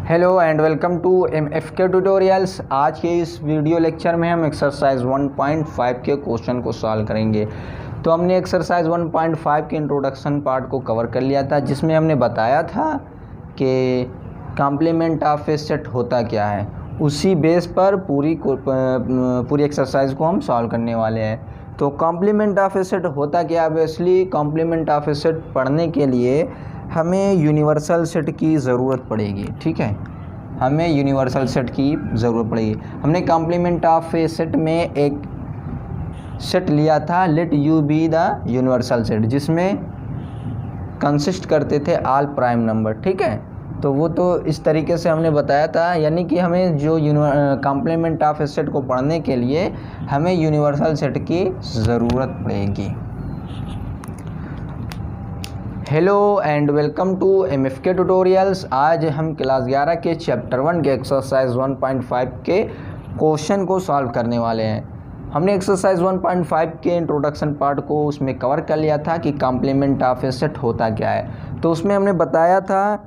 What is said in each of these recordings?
Hello and welcome to MFK tutorials. आज के इस वीडियो लेक्चर में हम एक्सरसाइज 1.5 के क्वेश्चन को सॉल्व करेंगे। तो हमने एक्सरसाइज 1.5 के इंट्रोडक्शन पार्ट को कवर कर लिया था, जिसमें हमने बताया था कि कॉम्प्लीमेंट ऑफ ए सेट होता क्या है। उसी बेस पर पूरी एक्सरसाइज को हम सॉल्व करने वाले हैं। तो कॉम्प्लीमेंट ऑफ ए सेट होता क्या है? Obviously complement of a set पढ़ने के लिए हमें यूनिवर्सल सेट की ज़रूरत पड़ेगी। ठीक है, हमें यूनिवर्सल सेट की ज़रूरत पड़ेगी। हमने कॉम्प्लीमेंट ऑफ ए सेट में एक सेट लिया था, late U be the universal set, जिसमें कंसिस्ट करते थे ऑल प्राइम नंबर। ठीक है, तो वो तो इस तरीके से हमने बताया था, यानी कि हमें जो कॉम्प्लीमेंट ऑफ ए सेट को पढ़ने के लिए हमें यूनिवर्सल सेट की ज़रूरत पड़ेगी। Hello and welcome to MFK tutorials. आज हम क्लास 11 के चैप्टर 1 के एक्सरसाइज 1.5 के क्वेश्चन को सॉल्व करने वाले हैं। हमने एक्सरसाइज 1.5 के इंट्रोडक्शन पार्ट को उसमें कवर कर लिया था कि कॉम्प्लीमेंट ऑफ ए सेट होता क्या है। तो उसमें हमने बताया था,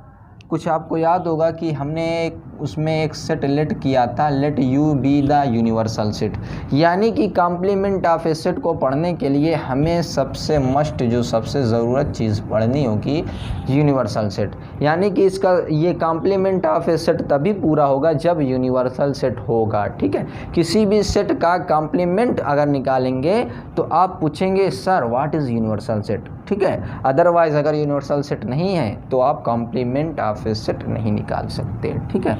कुछ आपको याद होगा कि हमने उसमें एक सेट लेट किया था, late U be the universal set. यानी कि कॉम्प्लीमेंट ऑफ ए सेट को पढ़ने के लिए हमें सबसे मस्ट जो सबसे ज़रूरत चीज़ पढ़नी होगी यूनिवर्सल सेट। यानी कि इसका ये कॉम्प्लीमेंट ऑफ ए सेट तभी पूरा होगा जब यूनिवर्सल सेट होगा। ठीक है, किसी भी सेट का कॉम्प्लीमेंट अगर निकालेंगे तो आप पूछेंगे sir what is universal set. ठीक है, अदरवाइज़ अगर यूनिवर्सल सेट नहीं है तो आप कॉम्प्लीमेंट ऑफ ए सेट नहीं निकाल सकते। ठीक है,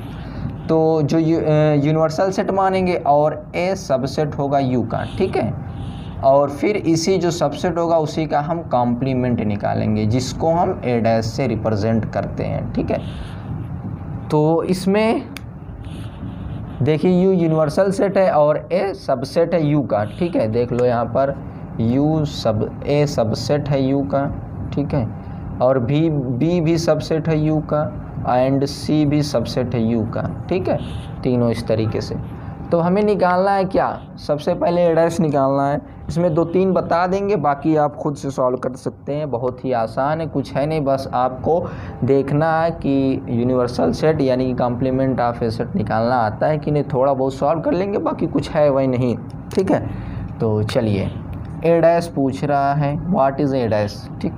तो जो यूनिवर्सल सेट मानेंगे और ए सबसेट होगा यू का। ठीक है, और फिर इसी जो सबसेट होगा उसी का हम कॉम्प्लीमेंट निकालेंगे, जिसको हम ए डैश से रिप्रेजेंट करते हैं। ठीक है, तो इसमें देखिए यू यूनिवर्सल सेट है और ए सबसेट है यू का। ठीक है, देख लो यहाँ पर ए सबसेट है यू का। ठीक है, और बी भी सबसेट है यू का एंड सी भी सबसेट है यू का। ठीक है, तीनों इस तरीके से। तो हमें निकालना है क्या? सबसे पहले ए डैश निकालना है। इसमें 2-3 बता देंगे, बाकी आप खुद से सॉल्व कर सकते हैं। बहुत ही आसान है, कुछ है नहीं, बस आपको देखना है कि यूनिवर्सल सेट यानी कि कॉम्प्लीमेंट ऑफ ए सेट निकालना आता है कि नहीं। थोड़ा बहुत सॉल्व कर लेंगे, बाकी कुछ है वही नहीं। ठीक है, तो चलिए ए डैश पूछ रहा है व्हाट इज़ ए डैश। ठीक,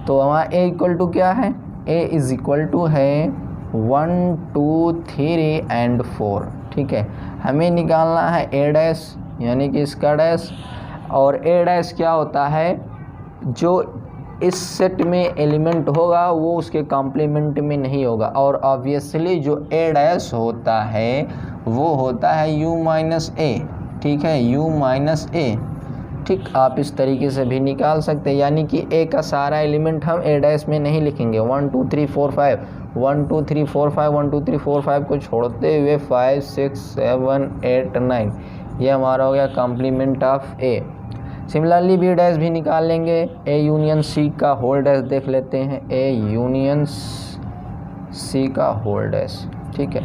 तो हमारा ए इक्वल टू क्या है? ए इज़ इक्वल टू है 1 2 3 एंड 4। ठीक है, हमें निकालना है ए डैश यानी कि इसका डैश। और ए डैश क्या होता है? जो इस सेट में एलिमेंट होगा वो उसके कॉम्प्लीमेंट में नहीं होगा। और ऑब्वियसली जो ए डैश होता है वो होता है u माइनस ए। ठीक है, u माइनस ए। ठीक, आप इस तरीके से भी निकाल सकते हैं, यानी कि ए का सारा एलिमेंट हम ए डैश में नहीं लिखेंगे। 1 2 3 4 5 1 2 3 4 5 1 2 3 4 5 को छोड़ते हुए 5 6 7 8 9, ये हमारा हो गया complement of A. Similarly B dash भी निकाल लेंगे। ए यूनियन सी का होल डैश देख लेते हैं, ए यूनियन सी का होल डैश। ठीक है,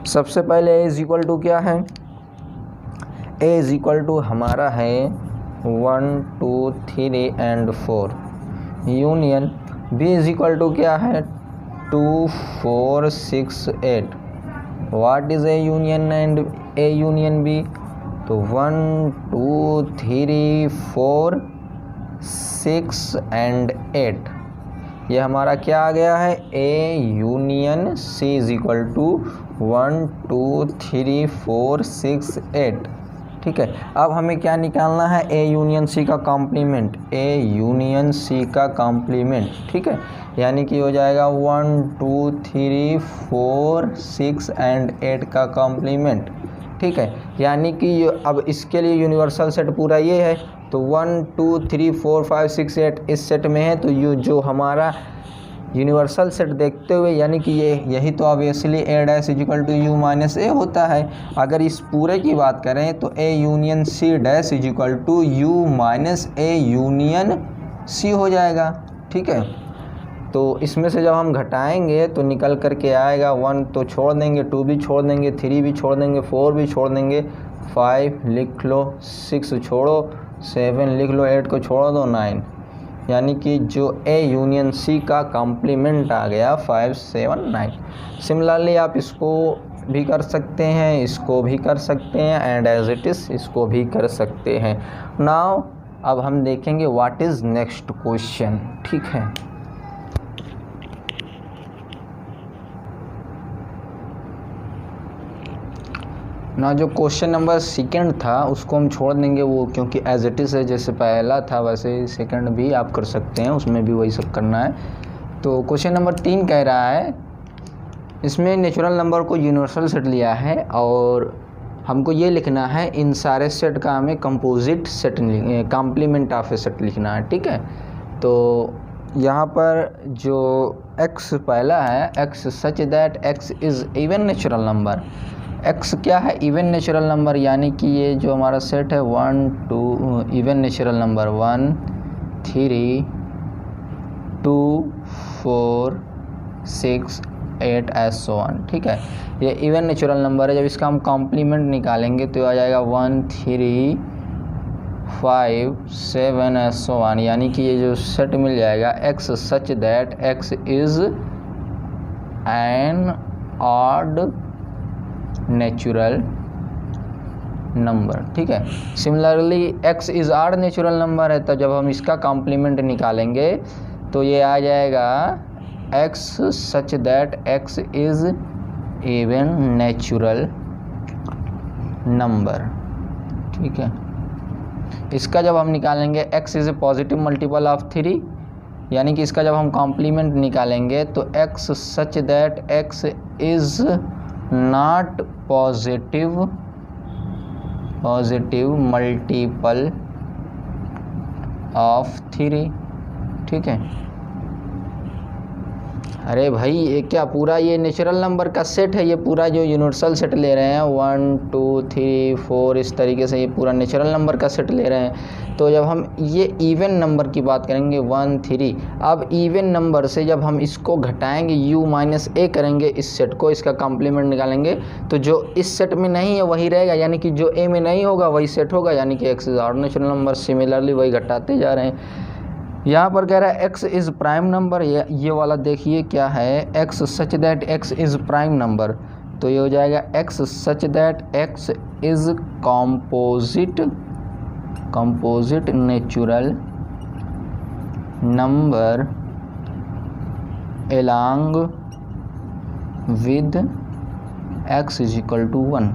सबसे पहले ए इज इक्वल टू क्या है? ए इज इक्वल टू हमारा है 1 2 3 and 4 union B is equal to क्या है? 2 4 6 8। What is A union and A union B? तो 1 2 3 4 6 एंड 8, ये हमारा क्या आ गया है? A union C is equal to 1 2 3 4 6 8। ठीक है, अब हमें क्या निकालना है? ए यूनियन सी का कॉम्प्लीमेंट, ए यूनियन सी का कॉम्प्लीमेंट। ठीक है, यानी कि हो जाएगा 1 2 3 4 6 एंड 8 का कॉम्प्लीमेंट। ठीक है, यानी कि अब इसके लिए यूनिवर्सल सेट पूरा ये है, तो 1 2 3 4 5 6 8 इस सेट में है। तो ये जो हमारा यूनिवर्सल सेट देखते हुए, यानी कि यही तो obviously A dash is equal to U minus A होता है। अगर इस पूरे की बात करें तो A union C dash is equal to U minus A union C हो जाएगा। ठीक है, तो इसमें से जब हम घटाएंगे तो निकल कर के आएगा 1 तो छोड़ देंगे, 2 भी छोड़ देंगे, 3 भी छोड़ देंगे, 4 भी छोड़ देंगे, 5 लिख लो, 6 छोड़ो, 7 लिख लो, 8 को छोड़ दो, 9। यानी कि जो ए यूनियन सी का कॉम्प्लीमेंट आ गया 5 7 9। सिमिलरली आप इसको भी कर सकते हैं, इसको भी कर सकते हैं, एंड एज इट इज़ इसको भी कर सकते हैं। नाउ अब हम देखेंगे व्हाट इज़ नेक्स्ट क्वेश्चन। ठीक है, ना जो क्वेश्चन नंबर सेकंड था उसको हम छोड़ देंगे, वो क्योंकि एज इट इज़ है, जैसे पहला था वैसे सेकंड भी आप कर सकते हैं, उसमें भी वही सब करना है। तो क्वेश्चन नंबर 3 कह रहा है, इसमें नेचुरल नंबर को यूनिवर्सल सेट लिया है और हमको ये लिखना है इन सारे सेट का हमें composite set complement of a set लिखना है। ठीक है, तो यहाँ पर जो x पहला है, x such that x is even natural number. x क्या है? इवन नेचुरल नंबर, यानी कि ये जो हमारा सेट है 1 2 इवन नेचुरल नंबर 1 3 2 4 6 8 ऐसो 1। ठीक है, ये इवन नेचुरल नंबर है। जब इसका हम कॉम्प्लीमेंट निकालेंगे तो आ जाएगा 1 3 5 7 ऐसो 1, यानी कि ये जो सेट मिल जाएगा x such that x is an odd natural number. ठीक है, similarly x is odd natural number है, तो जब हम इसका कॉम्प्लीमेंट निकालेंगे तो ये आ जाएगा x such that x is even natural number. ठीक है, इसका जब हम निकालेंगे x is a positive multiple of 3, यानी कि इसका जब हम कॉम्प्लीमेंट निकालेंगे तो x such that x is not positive multiple of 3। ठीक है, अरे भाई ये क्या पूरा ये नेचुरल नंबर का सेट है, ये पूरा जो यूनिवर्सल सेट ले रहे हैं 1 2 3 4 इस तरीके से ये पूरा नेचुरल नंबर का सेट ले रहे हैं। तो जब हम ये इवन नंबर की बात करेंगे 1 3, अब इवन नंबर से जब हम इसको घटाएंगे u माइनस ए करेंगे इस सेट को, इसका कॉम्प्लीमेंट निकालेंगे तो जो इस सेट में नहीं है वही रहेगा, यानी कि जो ए में नहीं होगा वही सेट होगा, यानी कि x is odd natural number. Similarly वही घटाते जा रहे हैं। यहाँ पर कह रहा है x इज़ प्राइम नंबर, ये वाला देखिए क्या है, x such that x is prime number, तो ये हो जाएगा x such that x is composite natural number along with x is equal to 1।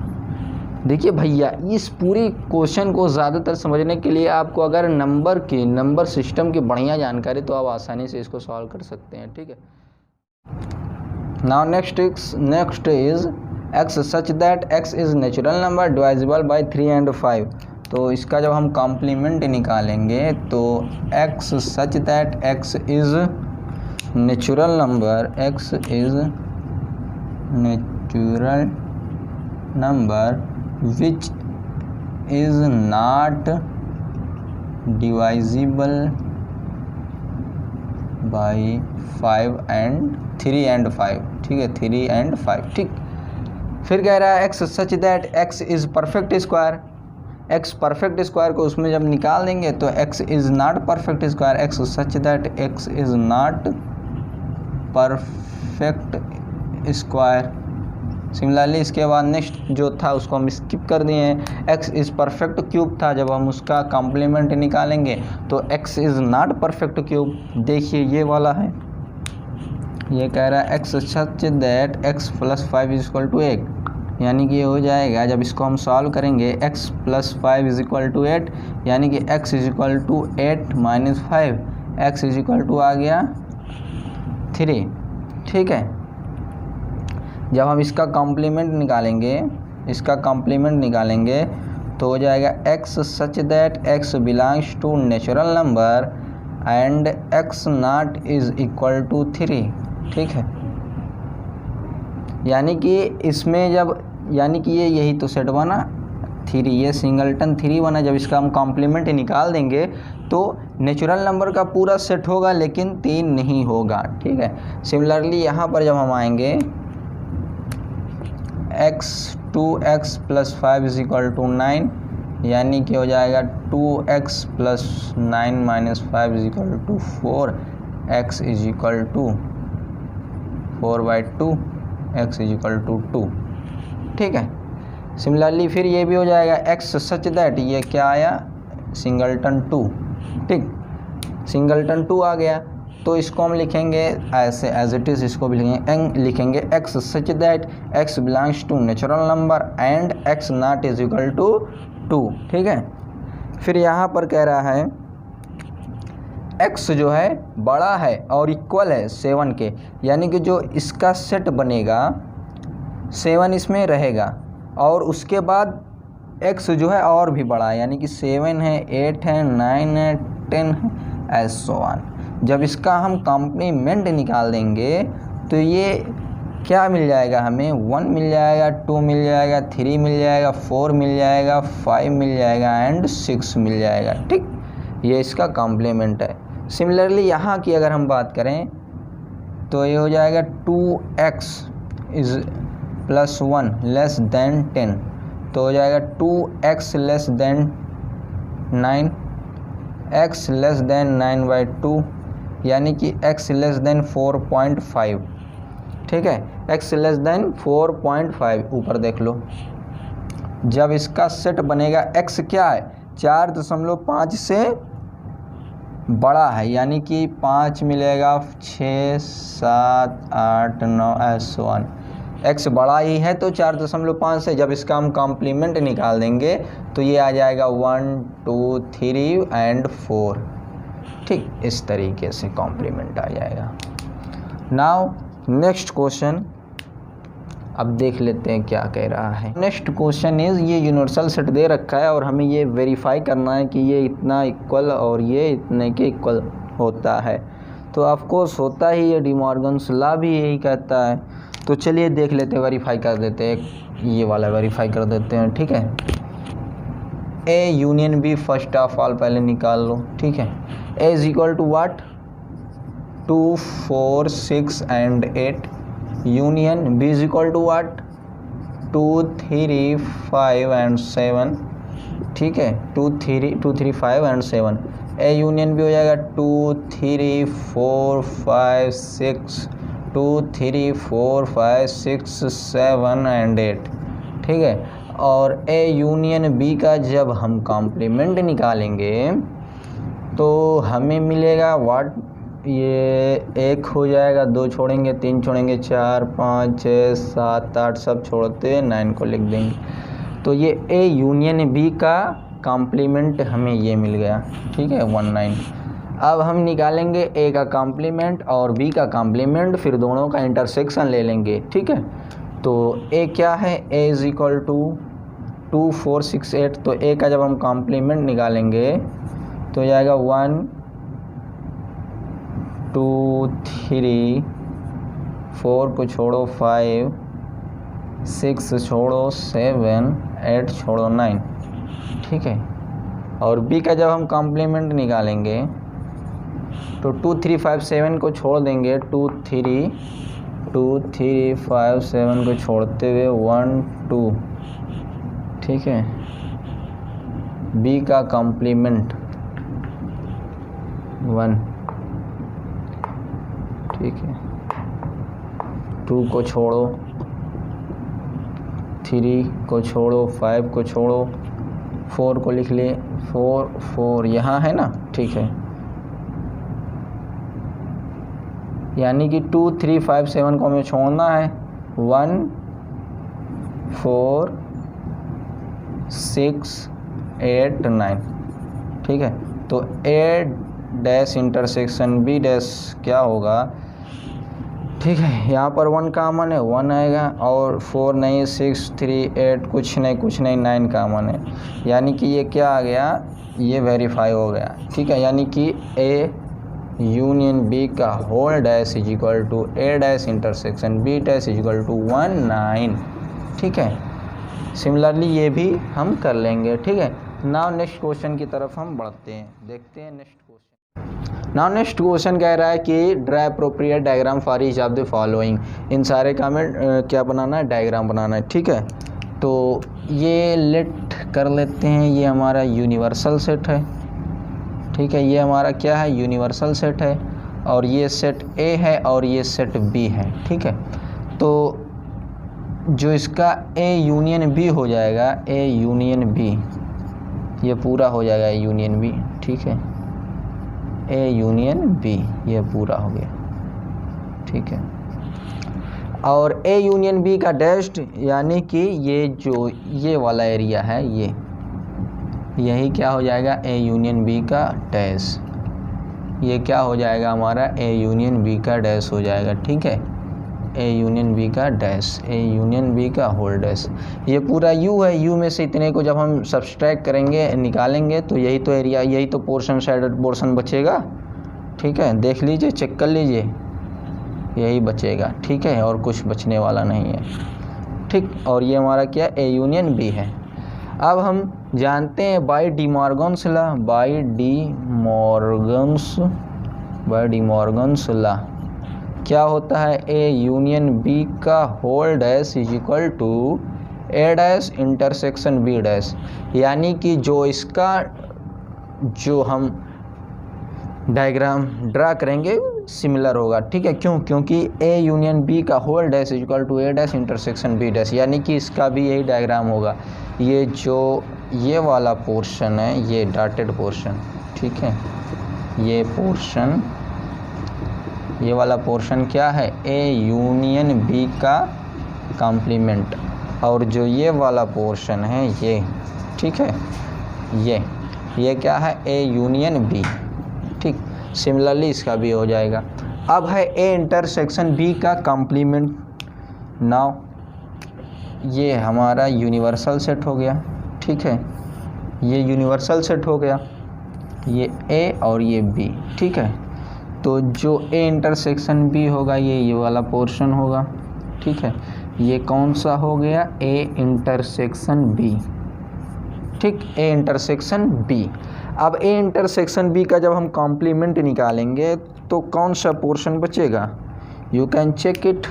देखिए भैया, इस पूरी क्वेश्चन को ज़्यादातर समझने के लिए आपको अगर नंबर सिस्टम की बढ़िया जानकारी, तो आप आसानी से इसको सॉल्व कर सकते हैं। ठीक है, now next is x such that x is natural number divisible by 3 and 5। तो इसका जब हम कॉम्प्लीमेंट निकालेंगे तो x such that x is natural number, x is natural number which is not divisible by 5 and 3 and 5। ठीक है, 3 and 5। ठीक, फिर कह रहा है x such that x is perfect square. x perfect square को उसमें जब निकाल देंगे तो x is not perfect square, x such that x is not perfect square. Similarly इसके बाद नेक्स्ट जो था उसको हम स्किप कर दिए हैं, x इज़ परफेक्ट क्यूब था, जब हम उसका कॉम्प्लीमेंट निकालेंगे तो x is not perfect cube. देखिए ये वाला है, ये कह रहा है x such that x plus 5 is equal to 8, यानी कि ये हो जाएगा, जब इसको हम सॉल्व करेंगे x plus 5 is equal to 8, यानी कि x is equal to 8 minus 5, x is equal to आ गया 3। ठीक है, जब हम इसका कॉम्प्लीमेंट निकालेंगे तो हो जाएगा x such that x belongs to natural number and x not is equal to 3। ठीक है, यानी कि इसमें यानी कि ये यही तो सेट बना 3, ये सिंगलटन 3 बना। जब इसका हम कॉम्प्लीमेंट निकाल देंगे तो नेचुरल नंबर का पूरा सेट होगा लेकिन 3 नहीं होगा। ठीक है, सिमिलरली यहाँ पर जब हम आएंगे x 2x plus 5 is equal to 9, यानी कि हो जाएगा 2x plus 9 minus 5 is equal to 4, x is equal to 4/2, x is equal to 2। ठीक है। सिमिलरली फिर ये भी हो जाएगा x सच दैट, ये क्या आया, सिंगलटन 2। ठीक, सिंगलटन 2 आ गया, तो इसको हम लिखेंगे ऐसे एज इट इज़, इसको भी लिखेंगे x such that x belongs to natural number and x not is equal to 2। ठीक है। फिर यहाँ पर कह रहा है x जो है बड़ा है और इक्वल है 7 के, यानी कि जो इसका सेट बनेगा 7 इसमें रहेगा और उसके बाद x जो है और भी बड़ा है, यानी कि 7 है, 8 है, 9 है, 10 है, ऐसे ऑन। जब इसका हम कॉम्प्लीमेंट निकाल देंगे तो ये क्या मिल जाएगा हमें, 1 मिल जाएगा, 2 मिल जाएगा, 3 मिल जाएगा, 4 मिल जाएगा, 5 मिल जाएगा एंड 6 मिल जाएगा। ठीक, ये इसका कॉम्प्लीमेंट है। सिमिलरली यहाँ की अगर हम बात करें तो ये हो जाएगा 2x is plus 1 less than 10, तो हो जाएगा 2x less than 9, x less than 9/2, यानी कि x लेस देन 4.5। ठीक है, x लेस देन 4.5, ऊपर देख लो। जब इसका सेट बनेगा x क्या है, 4.5 से बड़ा है, यानी कि 5 मिलेगा, 6, 7, 8, 9 ऐसे ऑन। x बड़ा ही है तो 4.5 से जब इसका हम कॉम्प्लीमेंट निकाल देंगे तो ये आ जाएगा 1, 2, 3 एंड 4। ठीक, इस तरीके से कॉम्प्लीमेंट आ जाएगा। नाउ नेक्स्ट क्वेश्चन, अब देख लेते हैं क्या कह रहा है। नेक्स्ट क्वेश्चन इज़, ये यूनिवर्सल सेट दे रखा है और हमें ये वेरीफाई करना है कि ये इतना इक्वल और ये इतने के इक्वल होता है। तो ऑफकोर्स होता ही, ये डिमॉर्गन्स लॉ भी यही कहता है। तो चलिए देख लेते हैं, वेरीफाई कर देते हैं, ये वाला वेरीफाई कर देते हैं। ठीक है, A union B first of all पहले निकाल लो। ठीक है, A is equal to what, 2, 4, 6 and 8, union B is equal to what, 2, 3, 5 and 7। ठीक है, 2, 3, 5 एंड 7। ए यूनियन भी हो जाएगा 2, 3, 4, 5, 6, 2, 3, 4, 5, 6, 7 एंड 8। ठीक है, और ए यूनियन बी का जब हम कॉम्प्लीमेंट निकालेंगे तो हमें मिलेगा व्हाट, ये 1 हो जाएगा, 2 छोड़ेंगे, 3 छोड़ेंगे, 4, 5, 6, 7, 8 सब छोड़ते 9 को लिख देंगे। तो ये ए यूनियन बी का कॉम्प्लीमेंट हमें ये मिल गया। ठीक है, 19। अब हम निकालेंगे ए का कॉम्प्लीमेंट और बी का कॉम्प्लीमेंट, फिर दोनों का इंटरसेक्शन ले लेंगे। ठीक है, तो ए क्या है, ए इज इक्वल टू 2, 4, 6, 8। तो ए का जब हम कॉम्प्लीमेंट निकालेंगे तो हो जाएगा 1, 2, 3, 4 को छोड़ो 5, 6 छोड़ो 7, 8 छोड़ो 9। ठीक है, और बी का जब हम कॉम्प्लीमेंट निकालेंगे तो 2, 3, 5, 7 को छोड़ देंगे, 2, 3, 5, 7 को छोड़ते हुए 1, 2। ठीक है, बी का कॉम्प्लीमेंट 1। ठीक है, 2 को छोड़ो, 3 को छोड़ो, 5 को छोड़ो, 4 को लिख ले, 4 यहाँ है ना। ठीक है, यानी कि 2, 3, 5, 7 को हमें छोड़ना है, 1, 4, 6, 8, 9। ठीक है, तो ए डैश इंटरसेक्शन बी डैश क्या होगा। ठीक है, यहाँ पर 1 कॉमन है, 1 आएगा, और 4 नहीं, 6, 3, 8 कुछ नहीं 9 कॉमन है, यानी कि ये क्या आ गया, ये वेरीफाई हो गया। ठीक है, यानी कि ए यूनियन बी का whole dash is equal to A dash intersection B dash is equal to 1, 9। ठीक है, सिमिलरली ये भी हम कर लेंगे। ठीक है, नाउ नेक्स्ट क्वेश्चन की तरफ हम बढ़ते हैं, देखते हैं next question. Now next question कह रहा है कि draw appropriate diagram for each of the following. इन सारे का में क्या बनाना है, डायग्राम बनाना है। ठीक है, तो ये लेट कर लेते हैं। ये हमारा यूनिवर्सल सेट है, ठीक है, ये हमारा क्या है, यूनिवर्सल सेट है, और ये सेट ए है और ये सेट बी है, ठीक है। तो जो इसका ए यूनियन बी हो जाएगा, ए यूनियन बी, ये पूरा हो जाएगा ए यूनियन बी, ठीक है, ए यूनियन बी ये पूरा हो गया, ठीक है। और ए यूनियन बी का डैश्ड यानी कि ये जो ये वाला एरिया है, यही क्या हो जाएगा, ए यूनियन बी का डैश, ये क्या हो जाएगा हमारा, ए यूनियन बी का डैश हो जाएगा, ठीक है, ए यूनियन बी का डैश, ए यूनियन बी का होल डैश। ये पूरा यू है, यू में से इतने को जब हम सब्सट्रैक्ट करेंगे, निकालेंगे, तो यही तो एरिया, यही तो पोर्शन, शेडेड पोर्शन बचेगा, ठीक है। देख लीजिए, चेक कर लीजिए, यही बचेगा, ठीक है, और कुछ बचने वाला नहीं है, ठीक। और ये हमारा क्या, ए यूनियन बी है। अब हम जानते हैं by De Morgan's law, by De Morgan's law क्या होता है, ए यूनियन बी का whole dash is equal to A dash intersection B dash, यानी कि जो इसका जो हम डायग्राम ड्रा करेंगे सिमिलर होगा, ठीक है। क्यों, क्योंकि ए यूनियन बी का whole dash is equal to A dash intersection B dash, यानी कि इसका भी यही डायग्राम होगा। ये जो ये वाला पोर्शन है, ये डॉटेड पोर्शन, ठीक है, ये पोर्शन, ये वाला पोर्शन क्या है, ए यूनियन बी का कॉम्प्लीमेंट, और जो ये वाला पोर्शन है ये, ठीक है, ये क्या है, ए यूनियन बी, ठीक। सिमिलरली इसका भी हो जाएगा। अब है ए इंटरसेक्शन बी का कॉम्प्लीमेंट। नाउ ये हमारा यूनिवर्सल सेट हो गया, ठीक है, ये यूनिवर्सल सेट हो गया, ये ए और ये बी, ठीक है। तो जो ए इंटरसेक्शन बी होगा ये वाला पोर्शन होगा, ठीक है। ये कौन सा हो गया, ए इंटरसेक्शन बी, ठीक, ए इंटरसेक्शन बी। अब ए इंटरसेक्शन बी का जब हम कॉम्प्लीमेंट निकालेंगे तो कौन सा पोर्शन बचेगा, यू कैन चेक इट,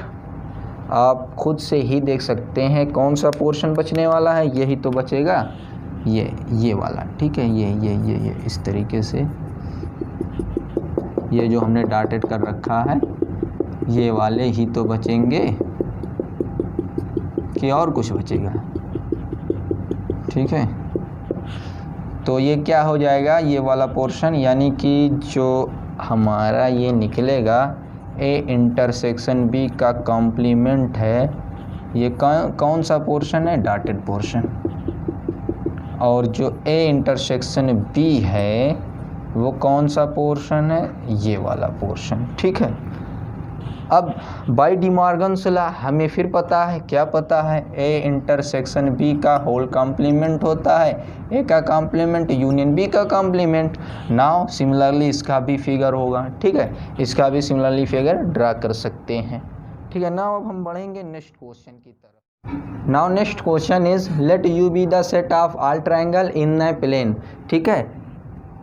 आप खुद से ही देख सकते हैं कौन सा पोर्शन बचने वाला है, यही तो बचेगा, ये वाला, ठीक है, ये इस तरीके से, ये जो हमने डॉटेड कर रखा है, ये वाले ही तो बचेंगे कि और कुछ बचेगा, ठीक है। तो ये क्या हो जाएगा, ये वाला पोर्शन, यानी कि जो हमारा ये निकलेगा ए इंटरसेक्शन बी का कॉम्प्लीमेंट है, ये कौन सा पोर्शन है, डॉटेड पोर्शन, और जो ए इंटरसेक्शन बी है वो कौन सा पोर्शन है, ये वाला पोर्शन, ठीक है। अब बाय डिमॉर्गन्स लॉ हमें फिर पता है, क्या पता है, ए इंटरसेक्शन बी का होल कॉम्प्लीमेंट होता है, ए का कॉम्प्लीमेंट यूनियन बी का कॉम्प्लीमेंट। नाउ सिमिलरली इसका भी फिगर होगा, ठीक है, इसका भी सिमिलरली फिगर ड्रा कर सकते हैं, ठीक है। नाउ अब हम बढ़ेंगे नेक्स्ट क्वेश्चन की तरफ। Now next question is let U be the set of all triangle in a plane, ठीक है।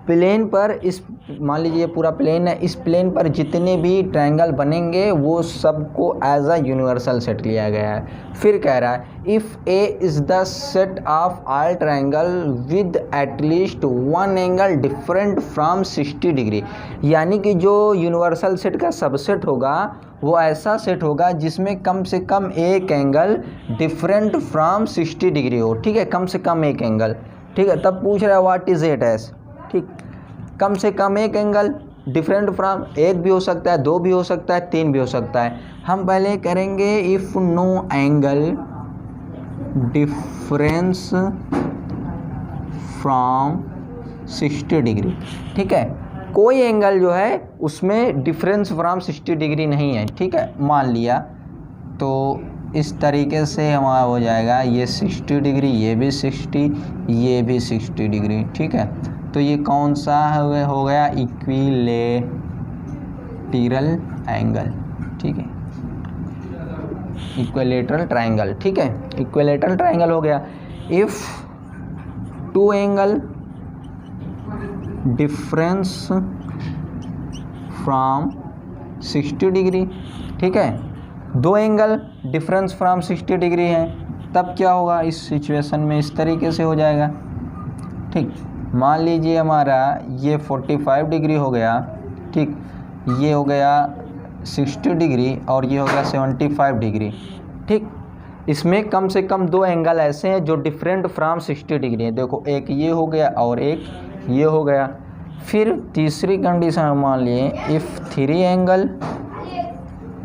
प्लेन पर, इस मान लीजिए पूरा प्लेन है, इस प्लेन पर जितने भी ट्रायंगल बनेंगे वो सबको एज अ यूनिवर्सल सेट लिया गया है। फिर कह रहा है if A is the set of all triangle with at least one angle different from 60 degree, यानी कि जो यूनिवर्सल सेट का सबसेट होगा वो ऐसा सेट होगा जिसमें कम से कम एक एंगल डिफरेंट फ्रॉम 60 डिग्री हो, ठीक है, कम से कम एक एंगल, ठीक है। तब पूछ रहा है व्हाट इज इट एज, ठीक, कम से कम एक एंगल डिफरेंट फ्रॉम, एक भी हो सकता है, दो भी हो सकता है, तीन भी हो सकता है। हम पहले करेंगे if no angle difference from 60 degree, ठीक है, कोई एंगल जो है उसमें डिफरेंस फ्रॉम 60 डिग्री नहीं है, ठीक है, मान लिया। तो इस तरीके से हमारा हो जाएगा, ये 60 डिग्री, ये भी 60, ये भी 60 डिग्री, ठीक है। तो ये कौन सा हो गया, इक्विलेटरल एंगल, ठीक है, इक्विलेटरल ट्रायंगल, ठीक है, इक्विलेटरल ट्रायंगल हो गया। If two angle difference from 60 degree, ठीक है, दो एंगल डिफरेंस फ्रॉम 60 डिग्री हैं, तब क्या होगा इस सिचुएशन में, इस तरीके से हो जाएगा। ठीक, मान लीजिए हमारा ये 45 डिग्री हो गया, ठीक, ये हो गया 60 डिग्री और ये हो गया 75 डिग्री। ठीक, इसमें कम से कम दो एंगल ऐसे हैं जो डिफरेंट फ्रॉम 60 डिग्री है। देखो, एक ये हो गया और एक ये हो गया। फिर तीसरी कंडीशन मान लिए, if 3 angle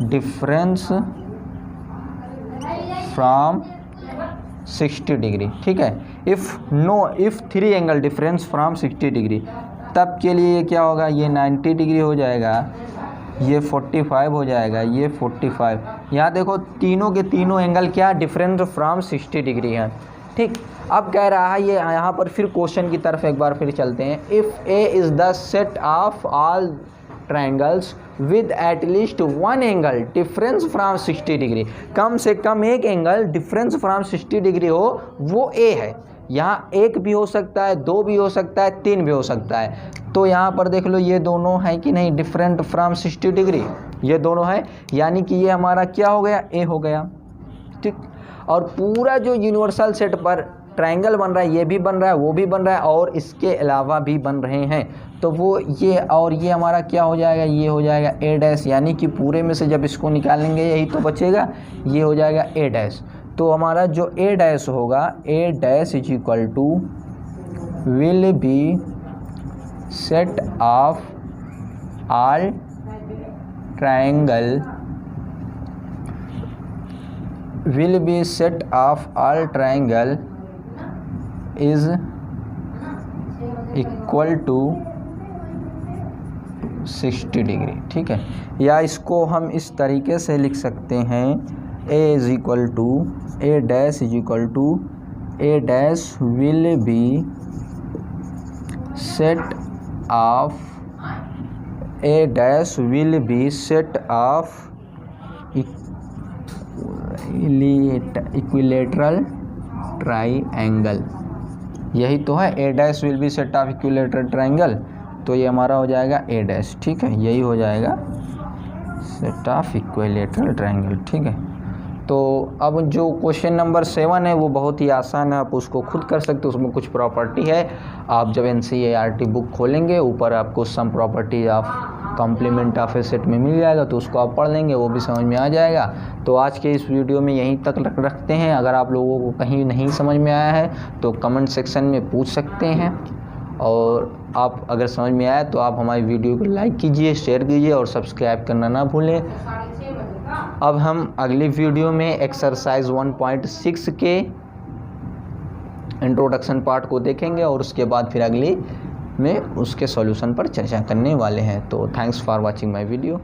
difference from 60 degree. ठीक है, if 3 angle difference from 60 degree, तब के लिए क्या होगा, ये 90 डिग्री हो जाएगा, ये 45 हो जाएगा, ये 45। यहाँ देखो तीनों के तीनों एंगल क्या डिफरेंट फ्रॉम 60 डिग्री हैं। ठीक, अब कह रहा है ये यहाँ पर फिर क्वेश्चन की तरफ एक बार फिर चलते हैं। If A is the set of all triangles with at least 1 angle difference from 60 degree, कम से कम एक एंगल डिफरेंस फ्रॉम 60 डिग्री हो, वो ए है। यहाँ एक भी हो सकता है, 2 भी हो सकता है, 3 भी हो सकता है। तो यहाँ पर देख लो ये दोनों है कि नहीं, डिफरेंट फ्रॉम 60 डिग्री, ये दोनों है, यानी कि ये हमारा क्या हो गया, ए हो गया। ठीक, और पूरा जो यूनिवर्सल सेट पर ट्रायंगल बन रहा है, ये भी बन रहा है, वो भी बन रहा है, और इसके अलावा भी बन रहे हैं, तो वो ये और ये हमारा क्या हो जाएगा, ये हो जाएगा ए डैश, यानी कि पूरे में से जब इसको निकालेंगे यही तो बचेगा, ये हो जाएगा ए डैश। तो हमारा जो ए डैश होगा, A dash is equal to will be set of all triangle, will be set of all triangle is equal to 60 degree. ठीक है, या इसको हम इस तरीके से लिख सकते हैं, a is equal to A dash is equal to A dash will be set of A dash will be set of equilateral triangle. यही तो है, A dash will be set of equilateral triangle, तो ये हमारा हो जाएगा ए dash. ठीक है, यही हो जाएगा सेट ऑफ इक्विलेटरल ट्राइएंगल। ठीक है, तो अब जो क्वेश्चन नंबर 7 है वो बहुत ही आसान है, आप उसको खुद कर सकते हो। उसमें कुछ प्रॉपर्टी है, आप जब NCERT बुक खोलेंगे ऊपर आपको some property of complement of a set में मिल जाएगा, तो उसको आप पढ़ लेंगे, वो भी समझ में आ जाएगा। तो आज के इस वीडियो में यहीं तक रखते हैं। अगर आप लोगों को कहीं नहीं समझ में आया है तो कमेंट सेक्शन में पूछ सकते हैं, और आप अगर समझ में आया तो आप हमारी वीडियो को लाइक कीजिए, शेयर कीजिए और सब्सक्राइब करना ना भूलें। अब हम अगली वीडियो में एक्सरसाइज 1.6 के इंट्रोडक्शन पार्ट को देखेंगे और उसके बाद फिर अगली में उसके सॉल्यूशन पर चर्चा करने वाले हैं। तो thanks for watching my video.